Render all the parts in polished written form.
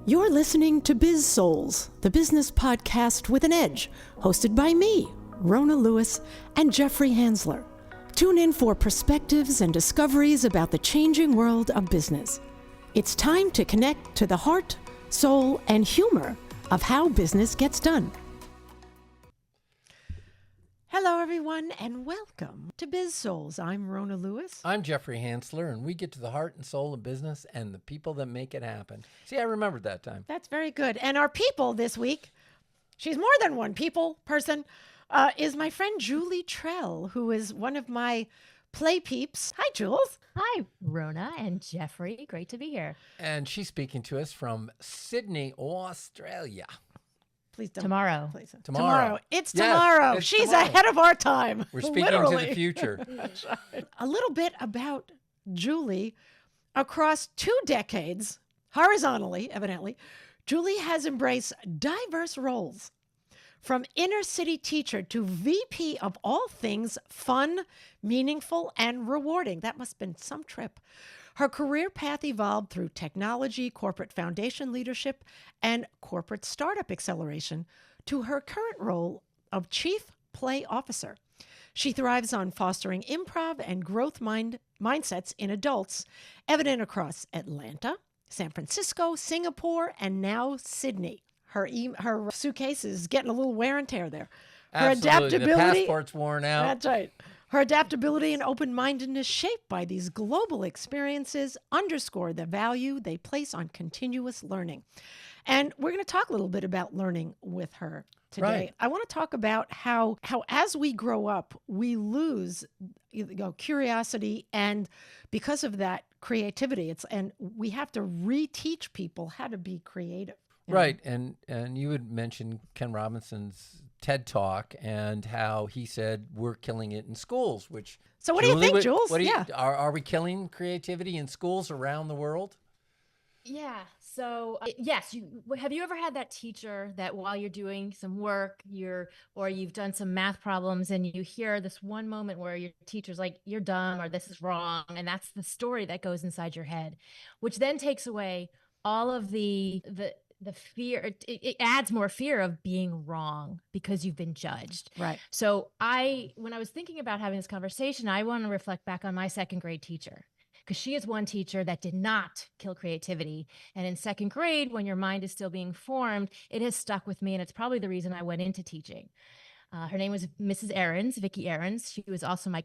You're listening to Biz-Souls, the business podcast with an edge, hosted by me, Rona Lewis, and Jeffrey Hansler. Tune in for perspectives and discoveries about the changing world of business. It's time to connect to the heart, soul, and humor of how business gets done. Hello, everyone, and welcome to Biz-Souls. I'm Rona Lewis. I'm Jeffrey Hansler, and we get to the heart and soul of business and the people that make it happen. See, I remembered that time. That's very good. And our people this week, she's more than one person, is my friend Julie Trell, who is one of my play peeps. Hi, Jules. Hi, Rona and Jeffrey. Great to be here. And she's speaking to us from Sydney, Australia. Please don't. Tomorrow. Please. Tomorrow. It's Yes, tomorrow. it's She's tomorrow. ahead of our time. We're speaking literally. to the future. That's right. A little bit about Julie. Across 2 decades, horizontally, evidently, Julie has embraced diverse roles. From inner city teacher to VP of all things fun, meaningful, and rewarding. That must have been some trip. Her career path evolved through technology, corporate foundation leadership, and corporate startup acceleration to her current role of Chief Play Officer. She thrives on fostering improv and growth mindsets in adults, evident across Atlanta, San Francisco, Singapore, and now Sydney. Her suitcase is getting a little wear and tear there. Her Absolutely. adaptability. The passport's worn out. That's right. Her adaptability and open-mindedness shaped by these global experiences underscore the value they place on continuous learning. And we're going to talk a little bit about learning with her today. Right. I want to talk about how as we grow up, we lose curiosity and because of that, creativity. And we have to reteach people how to be creative. Right. And you had mentioned Ken Robinson's TED Talk and how he said we're killing it in schools, which... So what do you think, Jules? Are we killing creativity in schools around the world? Yeah. So yes, have you ever had that teacher that while you're doing some work, or you've done some math problems and you hear this one moment where your teacher's like, you're dumb or this is wrong. And that's the story that goes inside your head, which then takes away all of the fear. It adds more fear of being wrong because you've been judged. Right. So when I was thinking about having this conversation, I want to reflect back on my second grade teacher, because she is one teacher that did not kill creativity. And in second grade, when your mind is still being formed, it has stuck with me. And it's probably the reason I went into teaching. Her name was Mrs. Ahrens, Vicki Ahrens. She was also my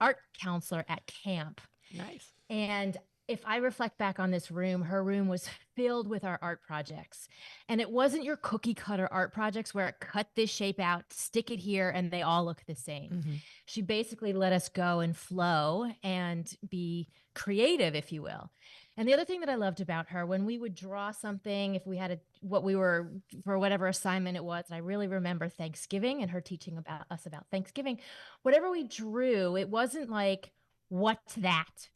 art counselor at camp. Nice. And if I reflect back on this room, her room was filled with our art projects. And it wasn't your cookie cutter art projects where it cut this shape out, stick it here, and they all look the same. Mm-hmm. She basically let us go and flow and be creative, if you will. And the other thing that I loved about her, when we would draw something, if we had for whatever assignment it was, and I really remember Thanksgiving and her teaching us about Thanksgiving, whatever we drew, it wasn't like, what's that?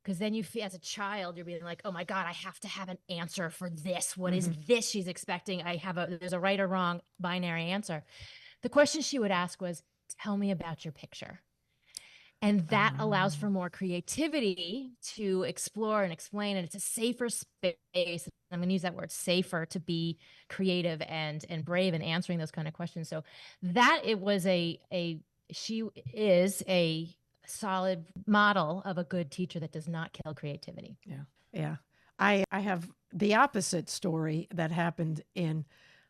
Because then you feel, as a child, you're being like, oh my God, I have to have an answer for this. What is this she's expecting? There's a right or wrong binary answer. The question she would ask was, tell me about your picture. And that allows for more creativity to explore and explain. And it's a safer space. I'm going to use that word, safer, to be creative and brave in answering those kind of questions. So she is a solid model of a good teacher that does not kill creativity. Yeah. I have the opposite story that happened in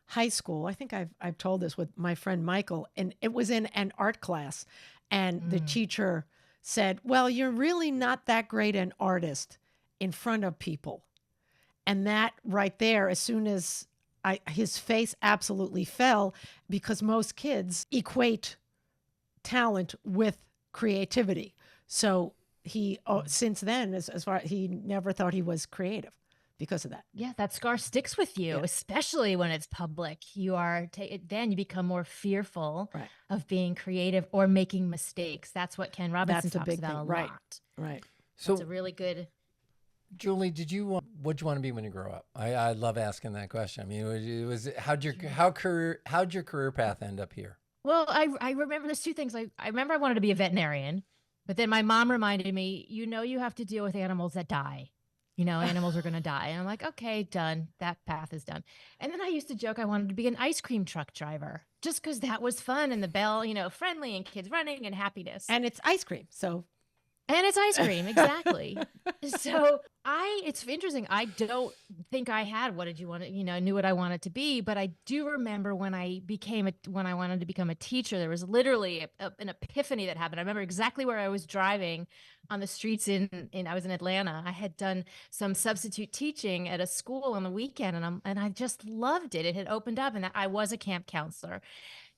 high school. I think I've told this with my friend Michael, and it was in an art class. And the teacher said, well, you're really not that great an artist in front of people. And that right there, as soon as his face absolutely fell, because most kids equate talent with creativity. So he, since then, as far he never thought he was creative because of that. Yeah, that scar sticks with you, especially when it's public. Then you become more fearful of being creative or making mistakes. That's what Ken Robinson talks about a lot. Right. So it's a really good. Julie, what'd you want to be when you grow up? I love asking that question. I mean, how'd your career path end up here? Well, I remember there's 2 things. I remember I wanted to be a veterinarian, but then my mom reminded me, you have to deal with animals that die. Animals are going to die. And I'm like, okay, done. That path is done. And then I used to joke I wanted to be an ice cream truck driver just because that was fun and the bell, friendly and kids running and happiness. And it's ice cream. And it's ice cream, exactly. So it's interesting. I don't think I had knew what I wanted to be, but I do remember when I wanted to become a teacher, there was literally an epiphany that happened. I remember exactly where I was driving on the streets I was in Atlanta. I had done some substitute teaching at a school on the weekend, and I just loved it. It had opened up, and I was a camp counselor.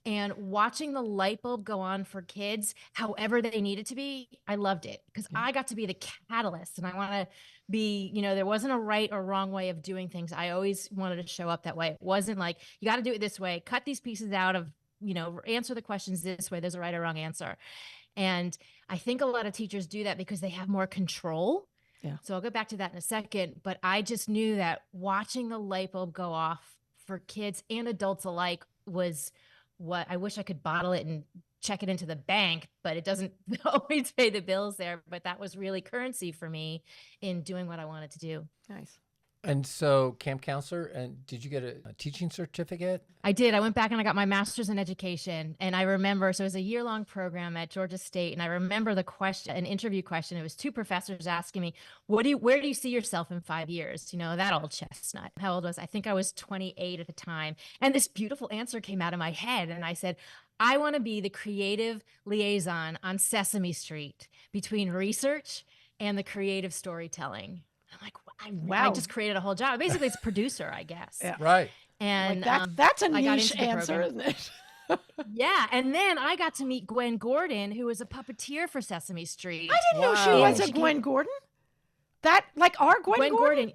And watching the light bulb go on for kids, however they needed to be, I loved it because I got to be the catalyst. And I want to be, there wasn't a right or wrong way of doing things. I always wanted to show up that way. It wasn't like, you got to do it this way, cut these pieces out of, answer the questions this way. There's a right or wrong answer. And I think a lot of teachers do that because they have more control. Yeah. So I'll go back to that in a second. But I just knew that watching the light bulb go off for kids and adults alike was what I wish I could bottle it and check it into the bank, but it doesn't always pay the bills there. But that was really currency for me in doing what I wanted to do. Nice. And so camp counselor, and did you get a teaching certificate? I did. I went back and I got my master's in education. And I remember, so it was a year-long program at Georgia State. And I remember an interview question. It was two professors asking me, where do you see yourself in 5 years? That old chestnut. How old was I? I think I was 28 at the time. And this beautiful answer came out of my head. And I said, I want to be the creative liaison on Sesame Street between research and the creative storytelling. I'm like, I just created a whole job. Basically, it's producer, I guess. Yeah. Right. And that's a niche answer, isn't it? Yeah. And then I got to meet Gwen Gordon, who was a puppeteer for Sesame Street. I didn't know she was a Gwen Gordon. That, like our Gwen Gordon?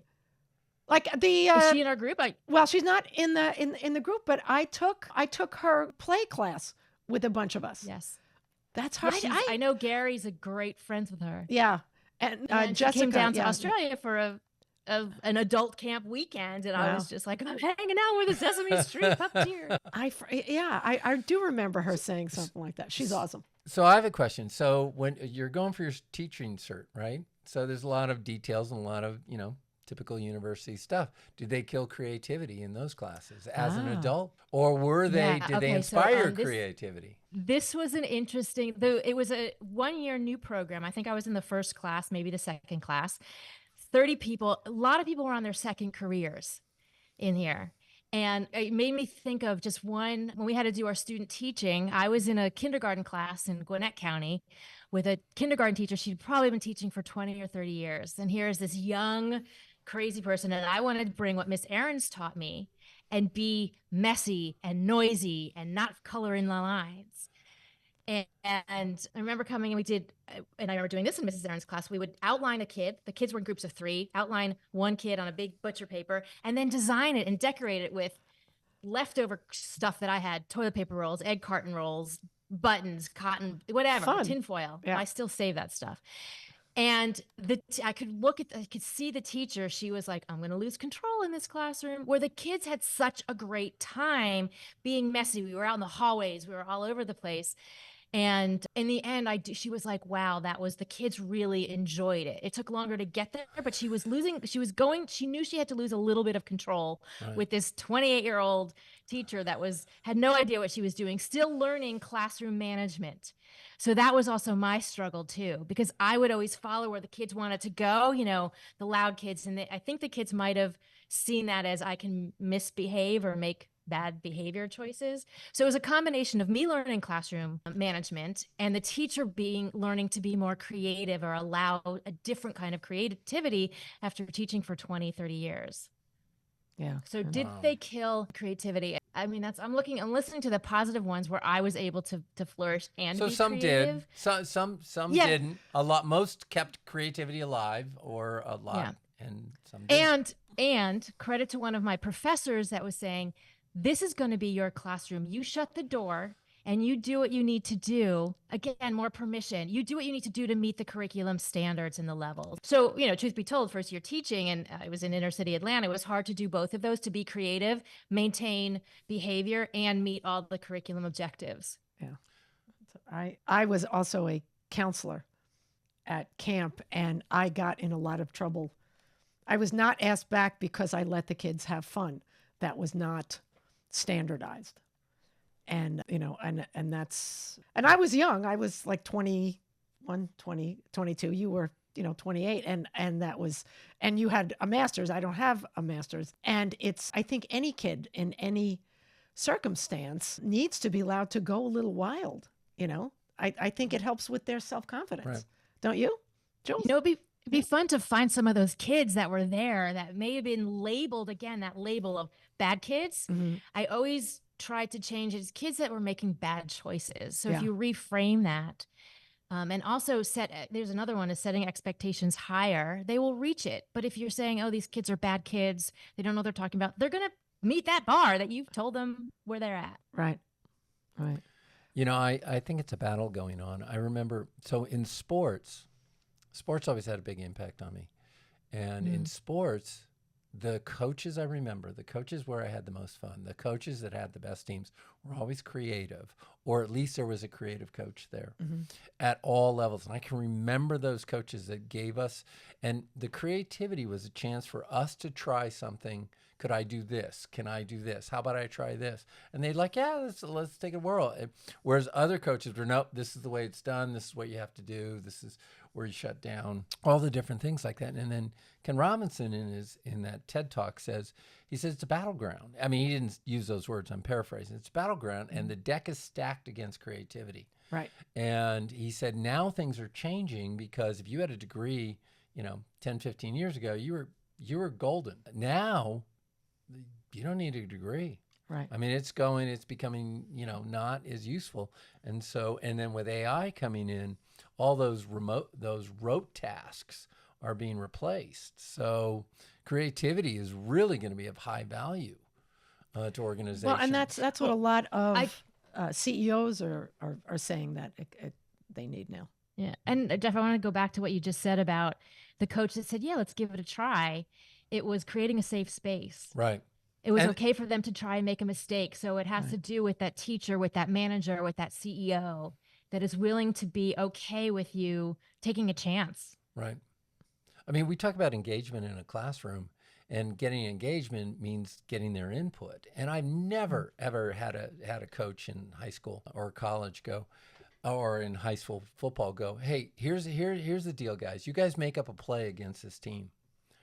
Like the is she in our group? Well, she's not in the group, but I took her play class with a bunch of us. Yes. That's her. I know Gary's a great friends with her. Yeah. And Jessica she came down to Australia for an adult camp weekend, and I was just like, I'm hanging out with a Sesame Street puppeteer. I do remember her saying something like that. She's awesome. So I have a question. So when you're going for your teaching cert, right? So there's a lot of details and a lot of, typical university stuff. Did they kill creativity in those classes as an adult? Or did they inspire creativity? This was an interesting, it was a 1-year new program. I think I was in the first class, maybe the second class. 30 people, a lot of people were on their second careers in here. And it made me think of just when we had to do our student teaching, I was in a kindergarten class in Gwinnett County with a kindergarten teacher. She'd probably been teaching for 20 or 30 years. And here's this young, crazy person. And I wanted to bring what Miss Aarons taught me and be messy and noisy and not color in the lines. And I remember coming and I remember doing this in Mrs. Aarons' class. We would outline a kid. The kids were in groups of 3, outline one kid on a big butcher paper, and then design it and decorate it with leftover stuff that I had, toilet paper rolls, egg carton rolls, buttons, cotton, whatever, tinfoil. Yeah. I still save that stuff. And I could see the teacher. She was like, I'm going to lose control in this classroom, where the kids had such a great time being messy. We were out in the hallways. We were all over the place. And in the end, she was like, wow, the kids really enjoyed it. It took longer to get there, but she knew she had to lose a little bit of control with this 28-year-old teacher that had no idea what she was doing, still learning classroom management. So that was also my struggle too, because I would always follow where the kids wanted to go, the loud kids. And I think the kids might have seen that as I can misbehave or make bad behavior choices. So it was a combination of me learning classroom management and the teacher learning to be more creative or allow a different kind of creativity after teaching for 20, 30 years. Yeah. So did they kill creativity? I mean, I'm listening to the positive ones where I was able to flourish and be creative. Some didn't. Most kept creativity alive or a lot, and some didn't. And credit to one of my professors that was saying, this is going to be your classroom. You shut the door and you do what you need to do. Again, more permission. You do what you need to do to meet the curriculum standards and the levels. So, truth be told, first year teaching, and I was in inner city Atlanta, it was hard to do both of those, to be creative, maintain behavior, and meet all the curriculum objectives. Yeah. I was also a counselor at camp, and I got in a lot of trouble I was not asked back because I let the kids have fun. That was not standardized. And, and I was young. I was like 21, 20, 22. You were, 28. And that was, and you had a master's. I don't have a master's. And I think any kid in any circumstance needs to be allowed to go a little wild, I think it helps with their self-confidence. Right. Don't you, Jules? It'd be fun to find some of those kids that were there that may have been labeled, again, that label of bad kids. Mm-hmm. I always tried to change it as kids that were making bad choices. So if Yeah. you reframe that, and also there's another one is setting expectations higher, they will reach it. But if you're saying, oh, these kids are bad kids, they don't know what they're talking about, they're going to meet that bar that you've told them where they're at. Right. I think it's a battle going on. I remember, so in sports always had a big impact on me. And in sports, the coaches I remember, the coaches where I had the most fun, the coaches that had the best teams were always creative, or at least there was a creative coach there at all levels. And I can remember those coaches that gave us, and the creativity was a chance for us to try something. Could I do this? Can I do this? How about I try this? And they'd like, yeah, let's take a whirl. Whereas other coaches were, nope, this is the way it's done. This is what you have to do. This is where you shut down, all the different things like that. And then Ken Robinson in that TED Talk says it's a battleground. I mean, he didn't use those words. I'm paraphrasing. It's a battleground, and the deck is stacked against creativity. Right. And he said now things are changing, because if you had a degree, 10, 15 years ago, you were golden. Now you don't need a degree. Right. I mean, it's becoming, not as useful. And then with AI coming in, all those rote tasks are being replaced. So creativity is really going to be of high value to organizations. Well, and that's what a lot of CEOs are saying that they need now. Yeah. And Jeff, I want to go back to what you just said about the coach that said, yeah, let's give it a try. It was creating a safe space. Right. It was okay for them to try and make a mistake. So it has to do with that teacher, with that manager, with that CEO that is willing to be okay with you taking a chance. Right. I mean, we talk about engagement in a classroom, and getting engagement means getting their input. And I've never, ever had a coach in high school or college go, or in high school football go, hey, here's the deal, guys. You guys make up a play against this team.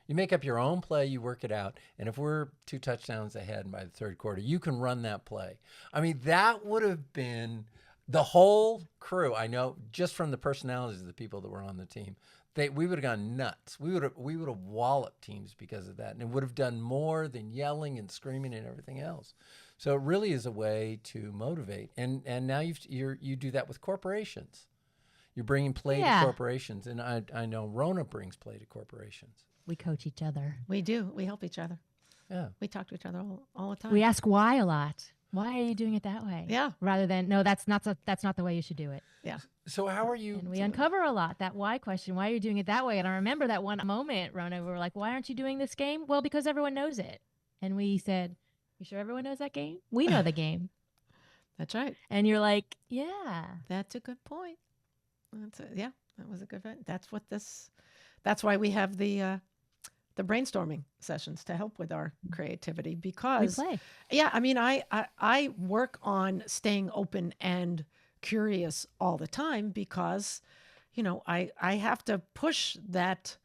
You make up your own play, you work it out, and if we're 2 touchdowns ahead by the third quarter, you can run that play. I mean, that would have been the whole crew. I know, just from the personalities of the people that were on the team, we would have gone nuts. We would have walloped teams because of that, and it would have done more than yelling and screaming and everything else. So it really is a way to motivate, and now you do that with corporations. You're bringing play to corporations, and I know Rona brings play to corporations. We coach each other. We do. We help each other. Yeah. We talk to each other all the time. We ask why a lot. Why are you doing it that way? Yeah. Rather than, no, that's not the way you should do it. Yeah. So how are you? And we uncover a lot, that why question. Why are you doing it that way? And I remember that one moment, Rona, we were like, why aren't you doing this game? Well, because everyone knows it. And we said, you sure everyone knows that game? We know the game. That's right. And you're like, yeah. That's a good point. That was a good point. That's why we have the brainstorming sessions to help with our creativity, because we play. Yeah, I mean, I work on staying open and curious all the time, because I have to push that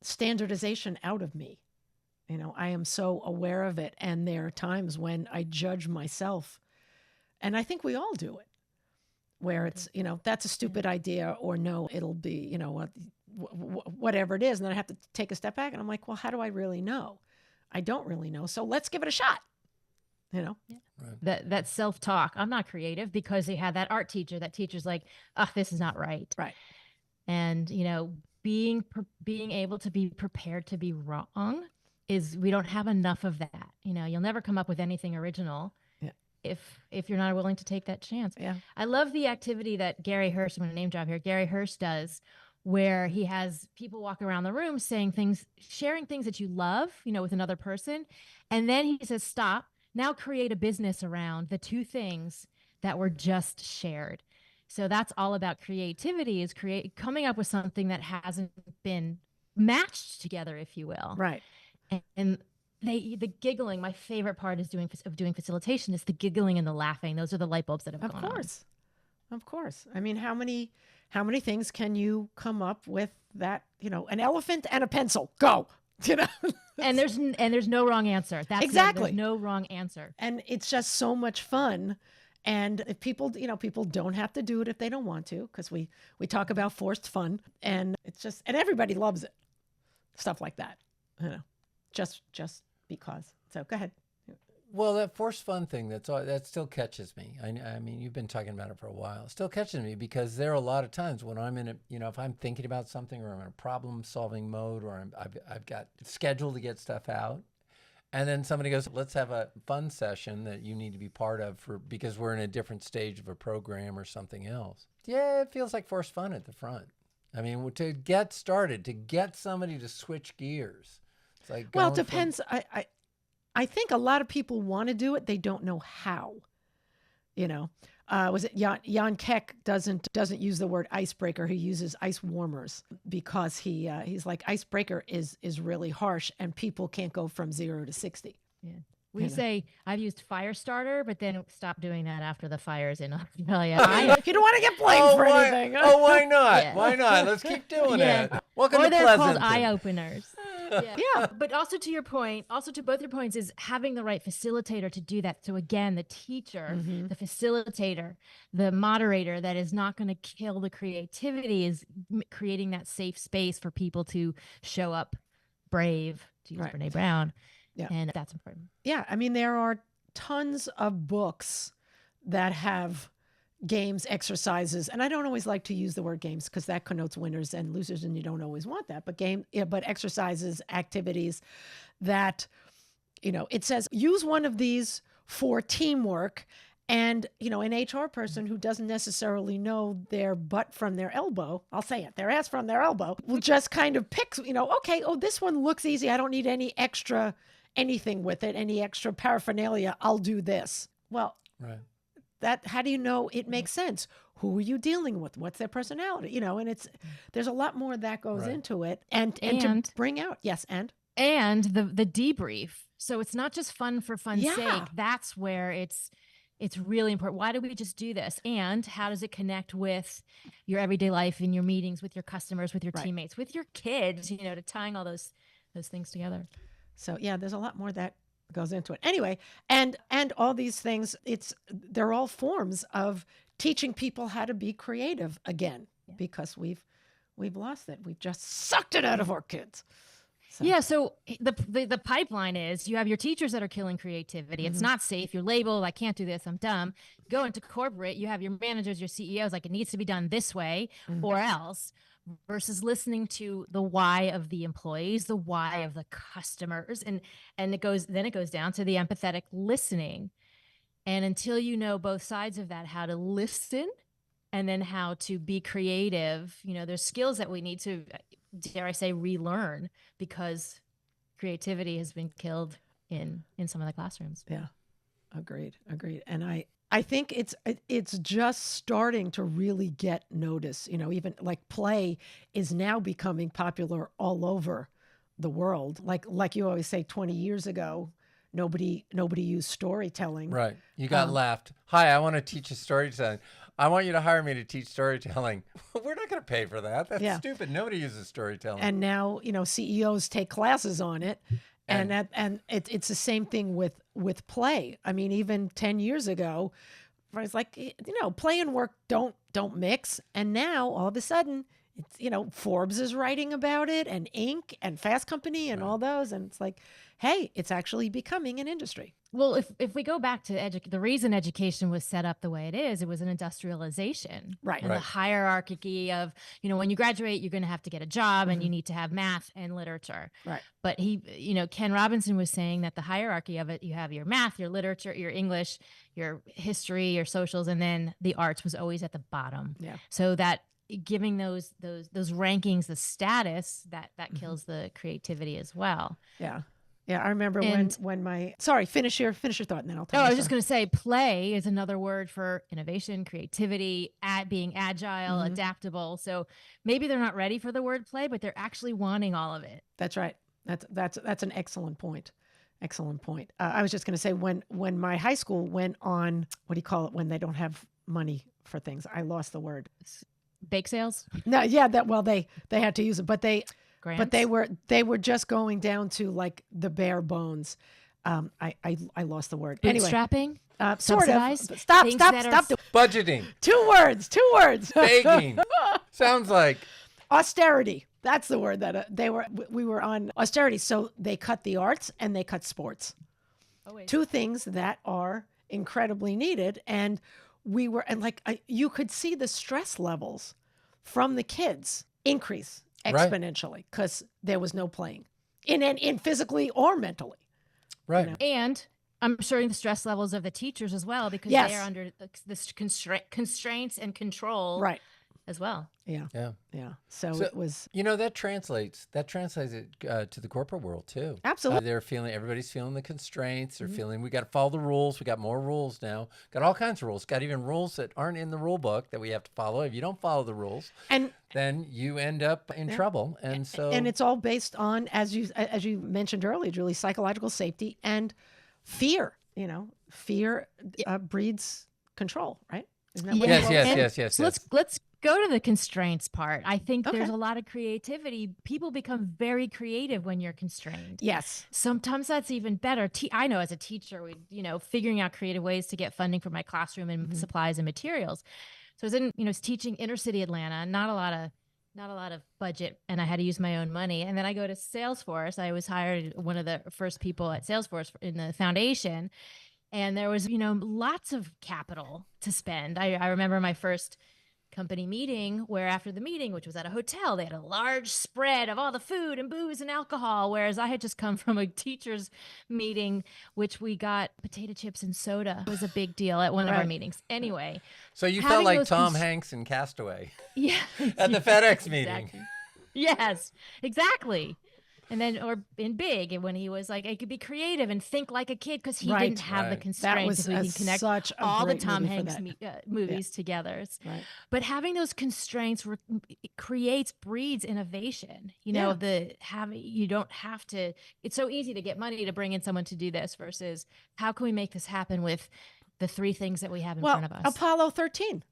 standardization out of me. I am so aware of it, and there are times when I judge myself, and I think we all do it, where it's that's a stupid idea, or no, it'll be whatever it is. And then I have to take a step back, and I'm like, well, how do I really know? I don't really know. So let's give it a shot. Yeah. Right. That self-talk. I'm not creative, because they had that art teacher. That teacher's like, this is not right. Right. And, being able to be prepared to be wrong we don't have enough of that. You'll never come up with anything original. Yeah. If you're not willing to take that chance. Yeah. I love the activity that Gary Hurst, I'm going to name drop here, Gary Hurst does, where he has people walk around the room saying things, sharing things that you love, with another person. And then he says, stop, now create a business around the 2 things that were just shared. So that's all about creativity, is coming up with something that hasn't been matched together, if you will. Right. And the giggling, my favorite part is doing facilitation is the giggling and the laughing. Those are the light bulbs that have gone on. Of course. I mean, how many things can you come up with that, an elephant and a pencil, go, and there's no wrong answer. That's exactly. There's no wrong answer. And it's just so much fun. And if people don't have to do it if they don't want to, because we talk about forced fun, and it's just, and everybody loves it. Stuff like that, just because. So go ahead. Well, that forced fun thing, that still catches me. I mean, you've been talking about it for a while. It still catches me because there are a lot of times when I'm in a, if I'm thinking about something or I'm in a problem-solving mode or I've got scheduled to get stuff out, and then somebody goes, let's have a fun session that you need to be part of because we're in a different stage of a program or something else. Yeah, it feels like forced fun at the front. I mean, to get started, to get somebody to switch gears. It's like, well, it depends. I think a lot of people want to do it. They don't know how, was it Jan Keck doesn't use the word icebreaker. He uses ice warmers because he's like, icebreaker is really harsh and people can't go from 0 to 60. Yeah. We say I've used fire starter, but then stop doing that after the fires in Australia. If you don't want to get blamed for anything. Why not? Yeah. Why not? Let's keep doing it. Welcome to they're Pleasanton. called eye openers. Yeah. But also to your point, to both your points, is having the right facilitator to do that. So again, the teacher, the facilitator, the moderator that is not going to kill the creativity is creating that safe space for people to show up brave, to use Brene Brown. Yeah. And that's important. Yeah. I mean, there are tons of books that have games, exercises, and I don't always like to use the word games because that connotes winners and losers, and you don't always want that. But exercises, activities that, it says use one of these for teamwork. And, an HR person who doesn't necessarily know their butt from their elbow, I'll say it, their ass from their elbow, will just kind of pick, okay, this one looks easy. I don't need any extra anything with it, any extra paraphernalia. I'll do this. Well, right. How do you know it makes sense? Who are you dealing with? What's their personality? And there's a lot more that goes into it. And to bring out, yes, and the debrief. So it's not just fun for fun's sake. That's where it's really important. Why do we just do this? And how does it connect with your everyday life, in your meetings, with your customers, with your teammates, with your kids, to tying all those things together. So there's a lot more that goes into it. Anyway, and all these things, they're all forms of teaching people how to be creative again, because we've lost it. We've just sucked it out of our kids. So the pipeline is you have your teachers that are killing creativity. It's not safe. You're labeled, I can't do this, I'm dumb. Go into corporate, you have your managers, your CEOs, like it needs to be done this way or else, versus listening to the why of the employees, the why of the customers. And it goes down to the empathetic listening. And until you know both sides of that, how to listen and then how to be creative, there's skills that we need to, dare I say, relearn, because creativity has been killed in some of the classrooms. Yeah, agreed. And I think it's just starting to really get noticed. Even like play is now becoming popular all over the world. Like you always say, 20 years ago, nobody used storytelling. Right. You got laughed. Hi, I want to teach you storytelling. I want you to hire me to teach storytelling. We're not going to pay for that. That's stupid. Nobody uses storytelling. And now, CEOs take classes on it. And it's the same thing with play. I mean, even 10 years ago, I was like, play and work don't mix. And now all of a sudden, it's, Forbes is writing about it, and Inc. and Fast Company and all those. And it's like, hey, it's actually becoming an industry. Well, if we go back to the reason education was set up the way it is, it was an industrialization. Right. And the hierarchy of, when you graduate, you're going to have to get a job and you need to have math and literature. Right. But Ken Robinson was saying that the hierarchy of it, you have your math, your literature, your English, your history, your socials, and then the arts was always at the bottom. Yeah. So that giving those rankings the status that kills the creativity as well. Yeah. Yeah, I remember when my finish your thought, and then I'll tell you. I was just going to say, play is another word for innovation, creativity, being agile, adaptable. So maybe they're not ready for the word play, but they're actually wanting all of it. That's right. That's an excellent point. Excellent point. I was just going to say when my high school went on, what do you call it when they don't have money for things? I lost the word. Bake sales? No, yeah, they had to use it, but Grants? but they were just going down to like the bare bones. I lost the word. Bootstrapping? Anyway, sort of. Stop. Budgeting. Two words. Begging. Sounds like Austerity. That's the word that we were on austerity. So they cut the arts and they cut sports. Always. Two things that are incredibly needed. And you could see the stress levels from the kids increase exponentially because there was no playing in physically or mentally. Right. You know? And I'm sure the stress levels of the teachers as well, because they are under this constraints and control. Right. As well. Yeah. So it was. That translates it to the corporate world too. Absolutely. Everybody's feeling the constraints. They're feeling we got to follow the rules. We got more rules now. Got all kinds of rules. Got even rules that aren't in the rule book that we have to follow. If you don't follow the rules, then you end up in trouble. And it's all based on, as you mentioned earlier, Julie, psychological safety and fear. Fear breeds control, right? Isn't that Yes. So let's go to the constraints part. I think there's a lot of creativity. People become very creative when you're constrained. Yes. Sometimes that's even better. I know as a teacher, figuring out creative ways to get funding for my classroom and supplies and materials. So I was teaching inner city Atlanta, not a lot of budget, and I had to use my own money. And then I go to Salesforce. I was hired one of the first people at Salesforce in the foundation. And there was, lots of capital to spend. I remember my first company meeting where after the meeting, which was at a hotel, they had a large spread of all the food and booze and alcohol, whereas I had just come from a teacher's meeting, which we got potato chips and soda. It was a big deal at one of our meetings. Anyway. So you felt like Tom Hanks in Castaway. Yeah. At the FedEx meeting. Exactly. Yes, exactly. And then, or in Big, when he was like, I could be creative and think like a kid because he didn't have the constraints. If we can connect all the Tom Hanks movies together. Right. But having those constraints breeds innovation. You don't have to. It's so easy to get money to bring in someone to do this versus how can we make this happen with the three things that we have in front of us. Apollo 13.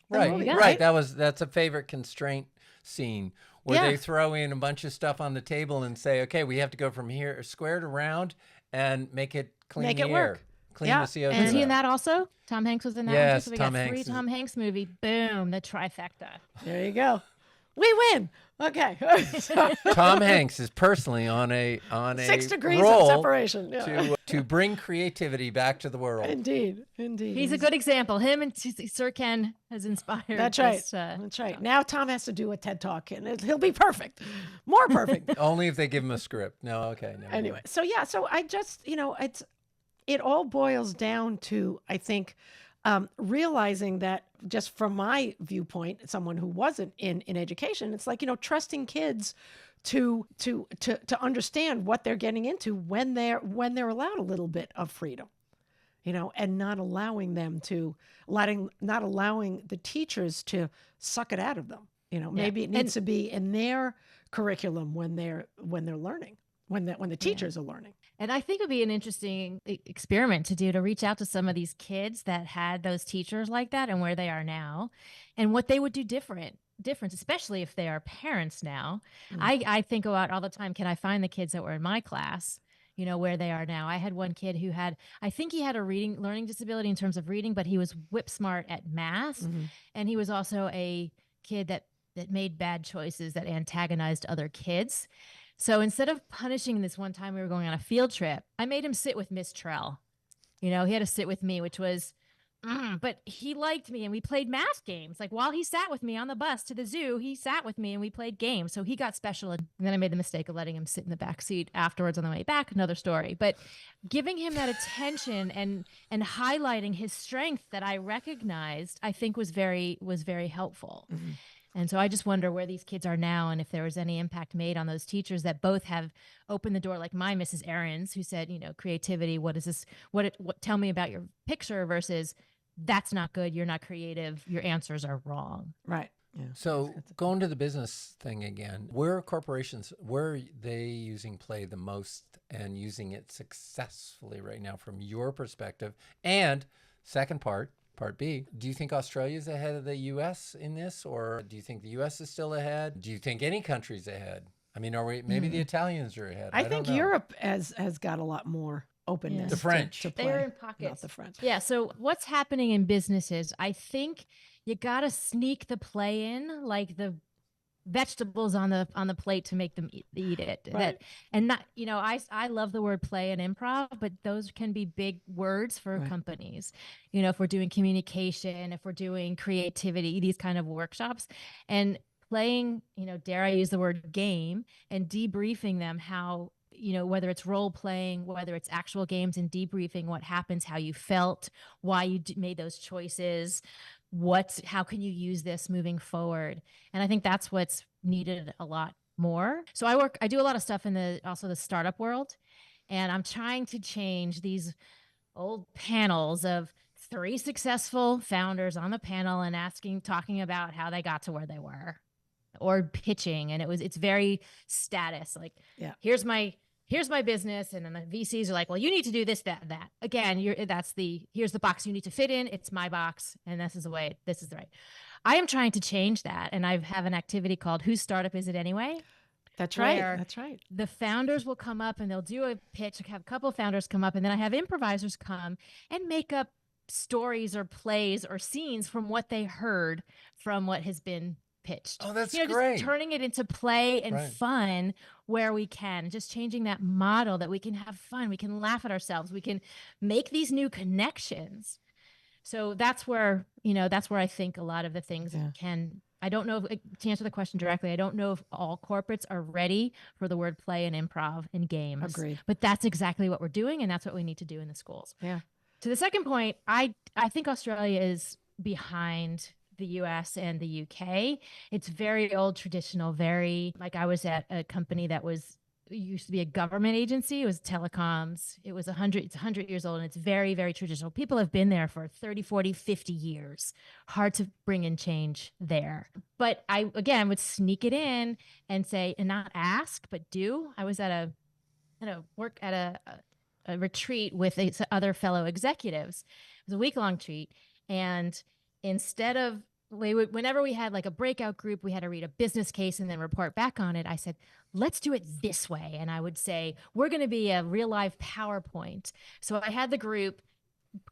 Right. That's a favorite constraint scene. Where they throw in a bunch of stuff on the table and say, okay, we have to go from here square to round and make it clean the air. Work. Clean the CO2. Was he in that also? Tom Hanks was in that? Yes, so we Tom got Hanks. Three Tom Hanks movie. Boom, the trifecta. There you go. We win. Okay. Tom Hanks is personally on a 6 degrees roll of separation to bring creativity back to the world. Indeed. He's a good example. Him and Sir Ken has inspired. That's right. That's right. Now Tom has to do a TED Talk, and he'll be perfect, more perfect. Only if they give him a script. No, okay. No, anyway, so I just it all boils down to, I think, realizing that, just from my viewpoint, someone who wasn't in education, it's like, trusting kids to understand what they're getting into when they're allowed a little bit of freedom, and not allowing the teachers to suck it out of them. Maybe it needs to be in their curriculum when they're learning, when the teachers are learning. And I think it would be an interesting experiment to do, to reach out to some of these kids that had those teachers like that and where they are now and what they would do different, especially if they are parents now. I think about all the time, can I find the kids that were in my class, where they are now? I had one kid who I think he had a learning disability in terms of reading, but he was whip smart at math. And he was also a kid that made bad choices that antagonized other kids. So instead of punishing, this one time we were going on a field trip, I made him sit with Miss Trell. He had to sit with me, which was, but he liked me and we played math games. Like while he sat with me on the bus to the zoo, he sat with me and we played games. So he got special. And then I made the mistake of letting him sit in the back seat afterwards on the way back. Another story. But giving him that attention and highlighting his strength that I recognized, I think was very helpful. And so I just wonder where these kids are now and if there was any impact made on those teachers that both have opened the door, like my Mrs. Ahrens, who said, creativity, what is this? What tell me about your picture versus that's not good. You're not creative. Your answers are wrong. Right. Yeah. So going to the business thing again, where are they using play the most and using it successfully right now from your perspective? And second part B, do you think Australia is ahead of the U.S. in this, or do you think the U.S. is still ahead? Do you think any country's ahead? I mean, maybe the Italians are ahead? I think Europe has got a lot more openness. The French. to play. They're in pockets. Not the French. Yeah. So what's happening in businesses, I think you got to sneak the play in, like the vegetables on the plate to make them eat it. Right. I love the word play and improv, but those can be big words for companies. If we're doing communication, if we're doing creativity, these kind of workshops, and playing, dare I use the word game, and debriefing them how, whether it's role playing, whether it's actual games, and debriefing what happens, how you felt, why you made those choices, how can you use this moving forward? And I think that's what's needed a lot more. So I do a lot of stuff in the startup world, and I'm trying to change these old panels of 3 successful founders on the panel and talking about how they got to where they were, or pitching. And it's very status. Like, here's my business. And then the VCs are like, well, you need to do this, that. Again, here's the box you need to fit in. It's my box. And this is the right. I am trying to change that. And I have an activity called Whose Startup Is It Anyway? That's right. That's right. The founders will come up and they'll do a pitch. I have a couple of founders come up, and then I have improvisers come and make up stories or plays or scenes from what they heard from what has been pitched. Oh, that's great. Just turning it into play and fun where we can, just changing that model that we can have fun, we can laugh at ourselves, we can make these new connections. So that's where I think a lot of the things can. I don't know to answer the question directly, I don't know if all corporates are ready for the word play and improv in games. Agreed. But that's exactly what we're doing, and that's what we need to do in the schools. Yeah. To the second point, I think Australia is behind the US and the UK. It's very old, traditional, like I was at a company that used to be a government agency. It was telecoms. It's 100 years old, and it's very, very traditional. People have been there for 30, 40, 50 years. Hard to bring in change there. But I, again, would sneak it in and say, and not ask, but do. I was at a retreat with other fellow executives. It was a week-long treat. And instead of, whenever we had like a breakout group, we had to read a business case and then report back on it. I said, let's do it this way. And I would say, we're going to be a real life PowerPoint. So I had the group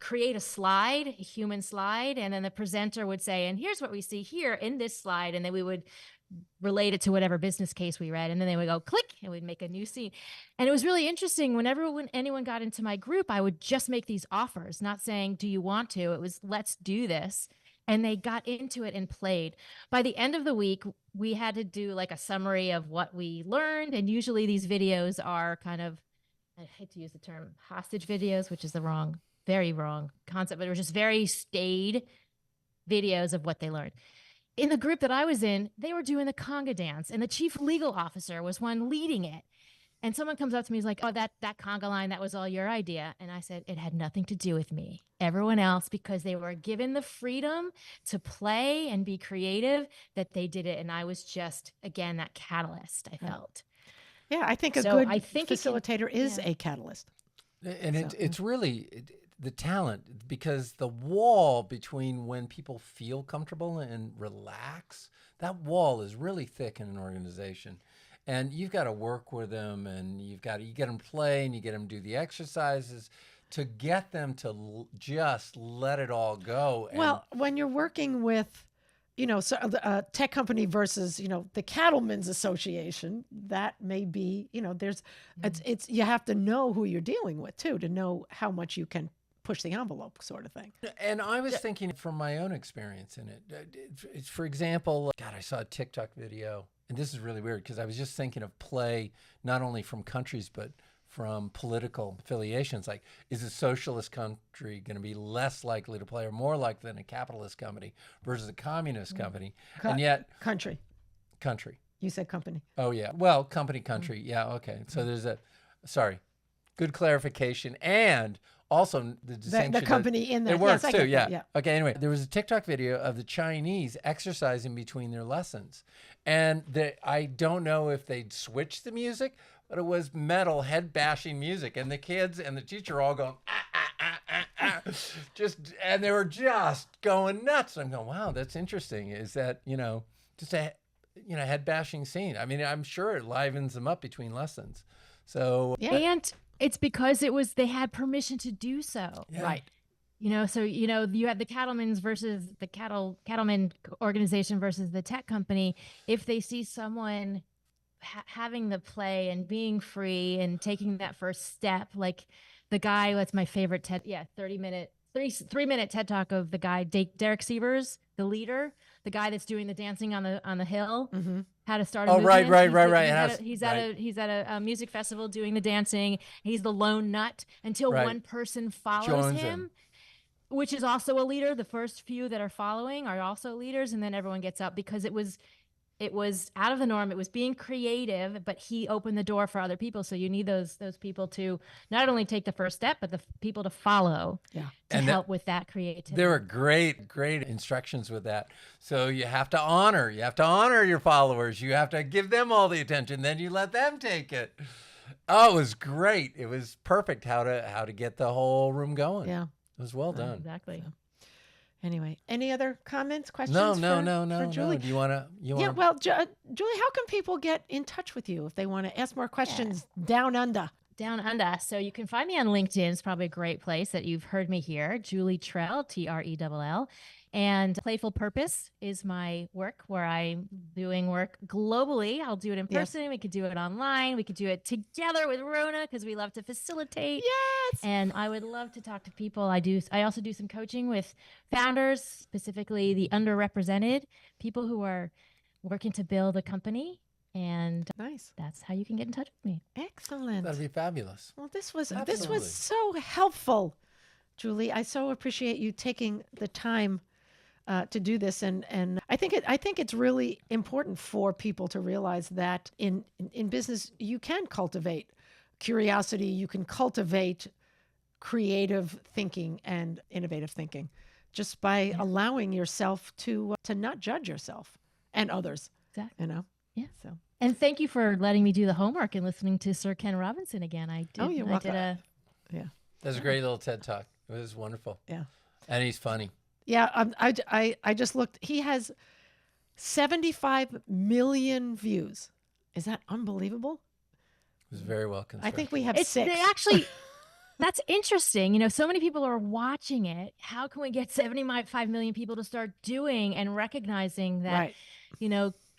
create a human slide. And then the presenter would say, and here's what we see here in this slide. And then we would relate it to whatever business case we read. And then they would go click and we'd make a new scene. And it was really interesting. When anyone got into my group, I would just make these offers, not saying, do you want to? It was, let's do this. And they got into it and played. By the end of the week, we had to do like a summary of what we learned. And usually these videos are kind of, I hate to use the term hostage videos, which is very wrong concept, but it was just very staid videos of what they learned. In the group that I was in, they were doing the conga dance, and the chief legal officer was one leading it. And someone comes up to me, he's like, oh, that conga line, that was all your idea. And I said, it had nothing to do with me. Everyone else, because they were given the freedom to play and be creative, that they did it. And I was just, again, that catalyst, I felt. Yeah, I think a good facilitator is a catalyst. And it's really the talent, because the wall between when people feel comfortable and relax, that wall is really thick in an organization. And you've got to work with them, and you get them play, and you get them do the exercises to get them to just let it all go. Well, when you're working with, a tech company versus, the Cattlemen's Association, that may be, it's you have to know who you're dealing with too, to know how much you can push the envelope, sort of thing. And I was thinking from my own experience in it. For example, I saw a TikTok video. And this is really weird because I was just thinking of play, not only from countries, but from political affiliations. Like, is a socialist country going to be less likely to play or more likely than a capitalist company versus a communist company? And yet, country. You said company. Oh, yeah. Well, country. Yeah, okay. So there's good clarification. And also the distinction. The company in there. It works yes, too, yeah. Okay, anyway, there was a TikTok video of the Chinese exercising between their lessons. And I don't know if they'd switched the music, but it was metal, head-bashing music. And the kids and the teacher all going, and they were just going nuts. I'm going, wow, that's interesting. Is that, just a head bashing scene. I mean, I'm sure it livens them up between lessons. So yeah. And it's because they had permission to do so. Yeah. Right. So you have the cattlemen's versus the cattlemen organization versus the tech company. If they see someone having the play and being free and taking that first step, like the guy, that's my favorite 3-minute TED Talk of the guy, Derek Sievers, the leader, the guy that's doing the dancing on the hill, how to start a movement. Right. He's at a music festival doing the dancing. He's the lone nut until one person follows him, which is also a leader. The first few that are following are also leaders, and then everyone gets up because it was out of the norm. It was being creative, but he opened the door for other people. So you need those people to not only take the first step, but the people to follow to help with that creativity. There were great instructions with that. So you have to honor your followers. You have to give them all the attention. Then you let them take it. Oh, it was great. It was perfect how to get the whole room going. Yeah. It was well done. Exactly. So. Anyway, any other comments, questions? No. For Julie? Do you want to? Yeah. Well, Julie, how can people get in touch with you if they want to ask more questions down under? Down under. So you can find me on LinkedIn. It's probably a great place that you've heard me here. Julie Trell, Trell. And Playful Purpose is my work where I'm doing work globally. I'll do it in person. Yes. We could do it online. We could do it together with Rona because we love to facilitate. Yes. And I would love to talk to people. I also do some coaching with founders, specifically the underrepresented, people who are working to build a company. And that's how you can get in touch with me. Excellent. That'd be fabulous. Well, this was so helpful, Julie. I so appreciate you taking the time to do this, and I think it's really important for people to realize that in business you can cultivate curiosity, you can cultivate creative thinking and innovative thinking, just by allowing yourself to not judge yourself and others. Exactly. Yeah. So. And thank you for letting me do the homework and listening to Sir Ken Robinson again. You're welcome. That was a great little TED Talk. It was wonderful. Yeah. And he's funny. Yeah, I just looked. He has 75 million views. Is that unbelievable? It was very well constructed. I think we have 6. That's interesting. So many people are watching it. How can we get 75 million people to start doing and recognizing that,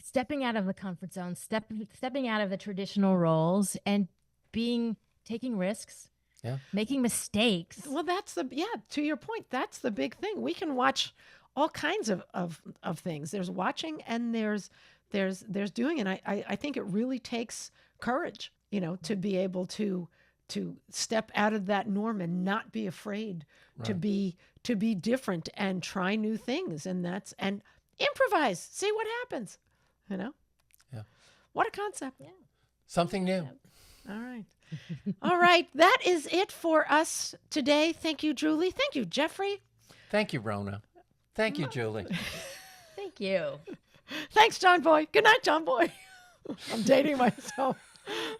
stepping out of the comfort zone, stepping out of the traditional roles and taking risks. Yeah. Making mistakes. Well, to your point, that's the big thing. We can watch all kinds of things. There's watching and there's doing. And I think it really takes courage, to be able to step out of that norm and not be afraid to be different and try new things. And improvise, see what happens, Yeah. What a concept. Yeah. Something new. All right. All right. That is it for us today. Thank you, Julie. Thank you, Jeffrey. Thank you, Rona. Thank you, Julie. Thank you. Thanks, John Boy. Good night, John Boy. I'm dating myself.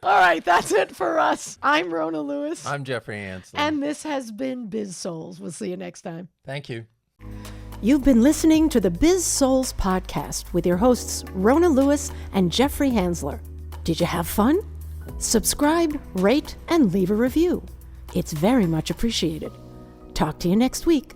All right. That's it for us. I'm Rona Lewis. I'm Jeffrey Hansler. And this has been Biz-Souls. We'll see you next time. Thank you. You've been listening to the Biz-Souls podcast with your hosts, Rona Lewis and Jeffrey Hansler. Did you have fun? Subscribe, rate, and leave a review. It's very much appreciated. Talk to you next week.